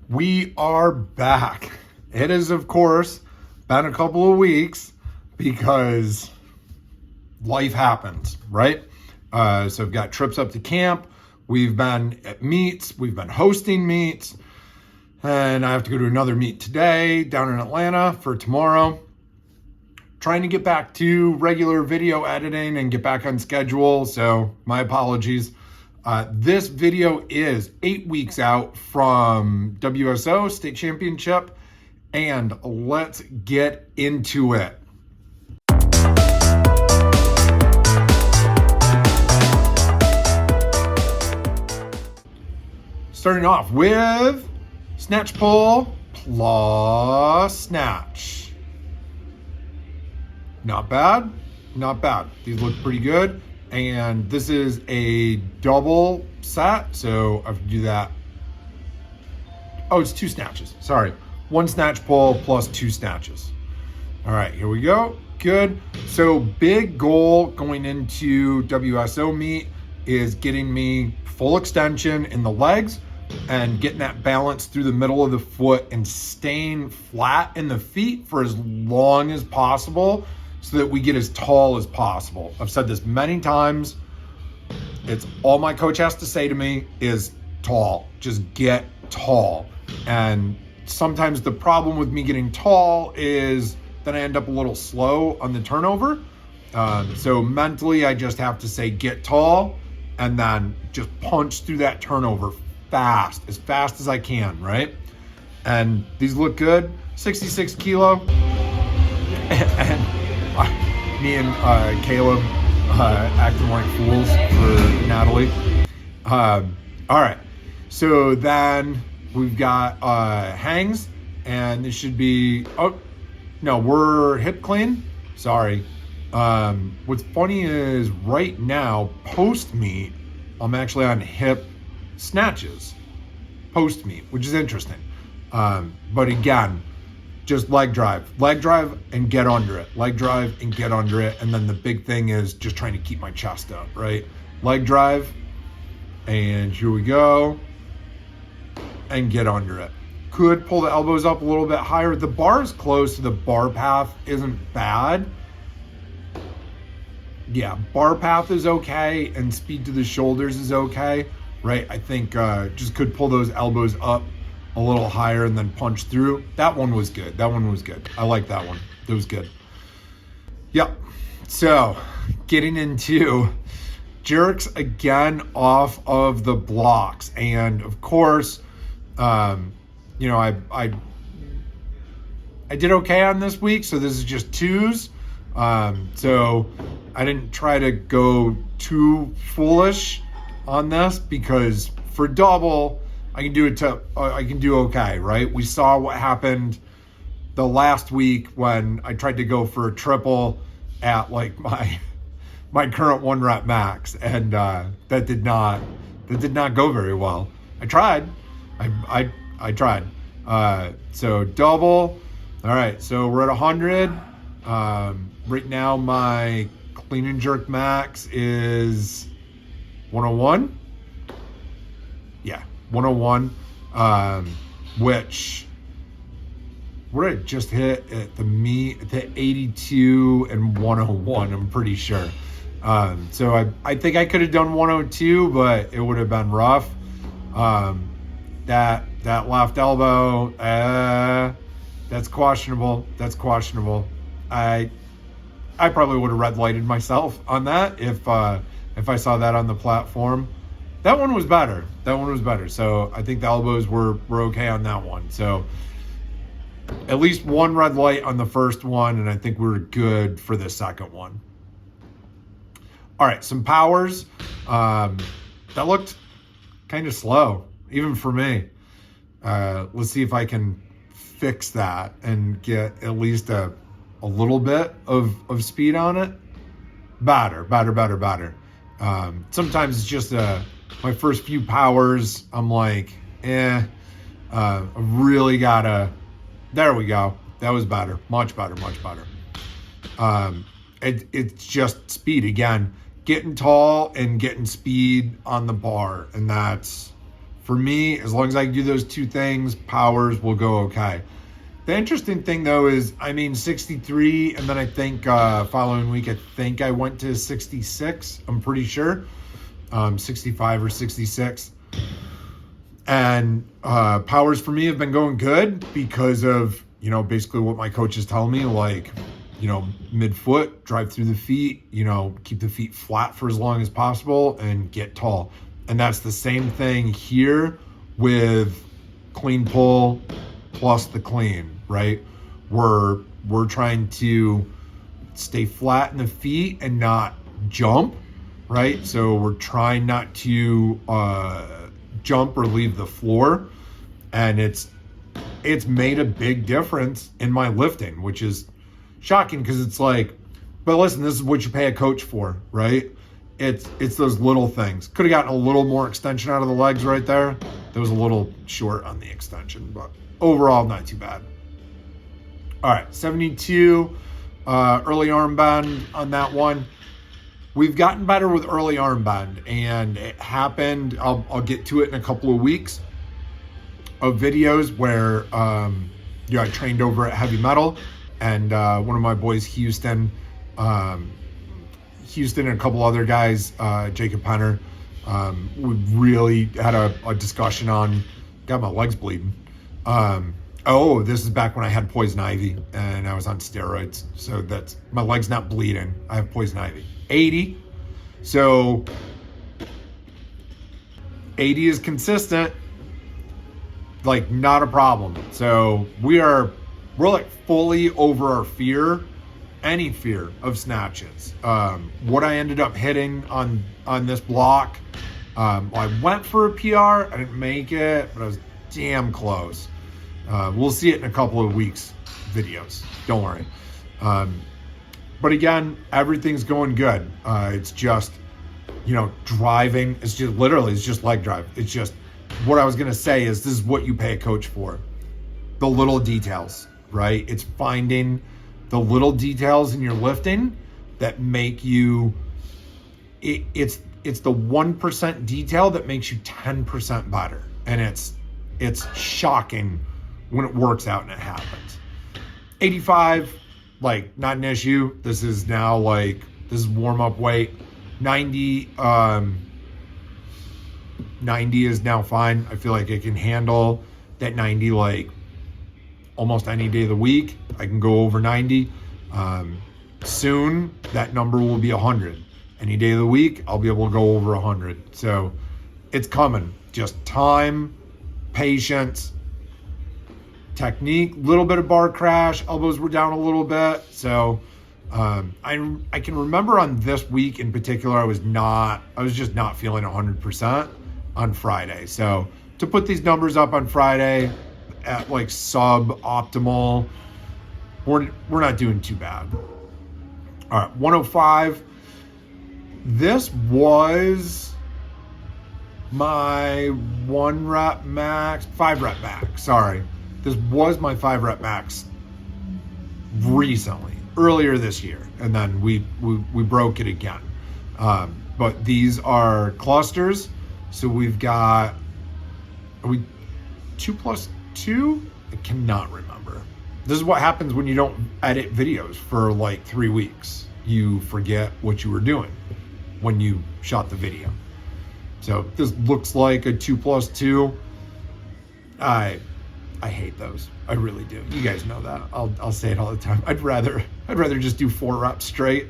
We are back. It has, of course, been a couple of weeks because life happens, right? So I've got trips up to camp. We've been at meets. We've been hosting meets. And I have to go to another meet today down in Atlanta for tomorrow. Trying to get back to regular video editing and get back on schedule. So my apologies. This video is 8 weeks out from WSO State Championship, and let's get into it. Starting off with snatch pull plus snatch. Not bad, not bad. These look pretty good. And this is a double set, so I have to do that. Oh, it's 2 snatches, sorry. 1 snatch pull plus 2 snatches. All right, here we go, good. So big goal going into WSO meet is getting me full extension in the legs and getting that balance through the middle of the foot and staying flat in the feet for as long as possible, so that we get as tall as possible. I've said this many times. It's all my coach has to say to me is tall. Just get tall. And sometimes the problem with me getting tall is that I end up a little slow on the turnover. So mentally, I just have to say get tall and then just punch through that turnover as fast as I can, right? And these look good. 66 kilo. And me and Caleb acting like fools for Natalie. All right, so then we've got hangs, and this should be, oh, no, we're hip clean. Sorry. What's funny is right now, post meet, I'm actually on hip snatches, post meet, which is interesting. But again, just leg drive and get under it. Leg drive and get under it. And then the big thing is just trying to keep my chest up, right? Leg drive, and here we go, and get under it. Could pull the elbows up a little bit higher. The bar is close, so the bar path isn't bad. Yeah, bar path is okay, and speed to the shoulders is okay, right? I think just could pull those elbows up a little higher and then punch through. That one was good. That one was good. I like that one. It was good. Yep. So getting into jerks again off of the blocks. And of course, you know, I did okay on this week. So this is just 2s. So I didn't try to go too foolish on this, because for double, I can do okay, right? We saw what happened the last week when I tried to go for a triple at like my current 1 rep max, and that did not go very well. I tried. I tried. So double. All right, so we're at 100. Right now my clean and jerk max is 101. Yeah. 101, which what did I just hit at the meet? The 82 and 101, I'm pretty sure. So I think I could have done 102, but it would have been rough. That left elbow, that's questionable. That's questionable. I probably would have red lighted myself on that if I saw that on the platform. That one was better. So I think the elbows were okay on that one. So at least 1 red light on the first one, and I think we're good for the second one. All right, some powers. That looked kind of slow, even for me. Let's see if I can fix that and get at least a little bit of speed on it. Better. Sometimes it's just my first few powers, I'm like, I really gotta, there we go. That was better, much better. It's just speed again, getting tall and getting speed on the bar. And that's For me, as long as I can do those two things, powers will go okay. The interesting thing though is, 63, and then I think following week, I think I went to 66. I'm pretty sure, 65 or 66. And powers for me have been going good because of, basically what my coach is telling me, like, midfoot, drive through the feet, keep the feet flat for as long as possible and get tall. And that's the same thing here with clean pull plus the clean, right? We're trying to stay flat in the feet and not jump, right? So we're trying not to jump or leave the floor. And it's made a big difference in my lifting, which is shocking because it's like, but listen, this is what you pay a coach for, right? It's those little things. Could have gotten a little more extension out of the legs right there. That was a little short on the extension, but overall, not too bad. All right, 72, early arm bend on that one. We've gotten better with early arm bend, and it happened, I'll get to it in a couple of weeks, of videos where I trained over at Heavy Metal, and one of my boys, Houston and a couple other guys, Jacob Penner, we really had a discussion on, got my legs bleeding. This is back when I had poison ivy and I was on steroids. So that's, my leg's not bleeding. I have poison ivy. 80. So 80 is consistent, like not a problem. So we're like fully over our fear, any fear of snatches. What I ended up hitting on this block, I went for a PR, I didn't make it, but I was damn close. We'll see it in a couple of weeks videos, don't worry. But again, everything's going good. It's just, driving, it's just leg drive. It's just, what I was gonna say is, this is what you pay a coach for. The little details, right? It's finding the little details in your lifting that make you, it's the 1% detail that makes you 10% better. And it's shocking when it works out and it happens. 85, like not an issue. This is now like, this is warm up weight. 90, 90 is now fine. I feel like I can handle that 90 like almost any day of the week. I can go over 90. Soon that number will be 100. Any day of the week, I'll be able to go over 100. So it's coming. Just time, patience, technique, little bit of bar crash, elbows were down a little bit. So I can remember on this week in particular, I was just not feeling 100% on Friday. So to put these numbers up on Friday at like sub-optimal, we're not doing too bad. All right, 105. This was my 5 rep max, sorry. This was my 5 rep max recently, earlier this year. And then we broke it again. But these are clusters. So we've got, are we 2 plus 2? I cannot remember. This is what happens when you don't edit videos for like 3 weeks. You forget what you were doing when you shot the video. So this looks like a 2 plus 2. I hate those. I really do. You guys know that. I'll say it all the time. I'd rather just do 4 reps straight.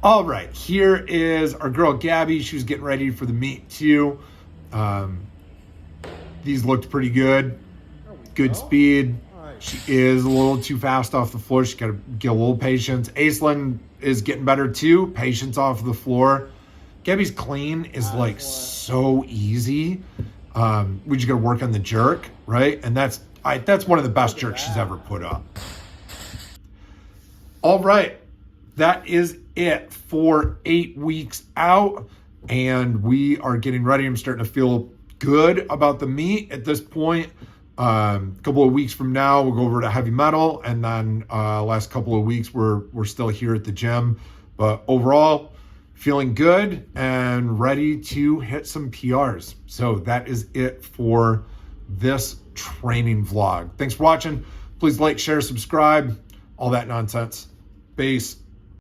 All right, here is our girl Gabby. She was getting ready for the meet too. These looked pretty good. Good speed. She is a little too fast off the floor. She's got to get a little patience. Aislinn is getting better too. Patience off the floor. Gabby's clean is like so easy. We just got to work on the jerk, right? And that's one of the best jerks she's ever put up. All right, that is it for 8 weeks out, and we are getting ready. I'm starting to feel good about the meet at this point. A couple of weeks from now, we'll go over to Heavy Metal, and then last couple of weeks we're still here at the gym. But overall, feeling good and ready to hit some PRs. So that is it for this training vlog. Thanks for watching. Please like, share, subscribe, all that nonsense. Peace.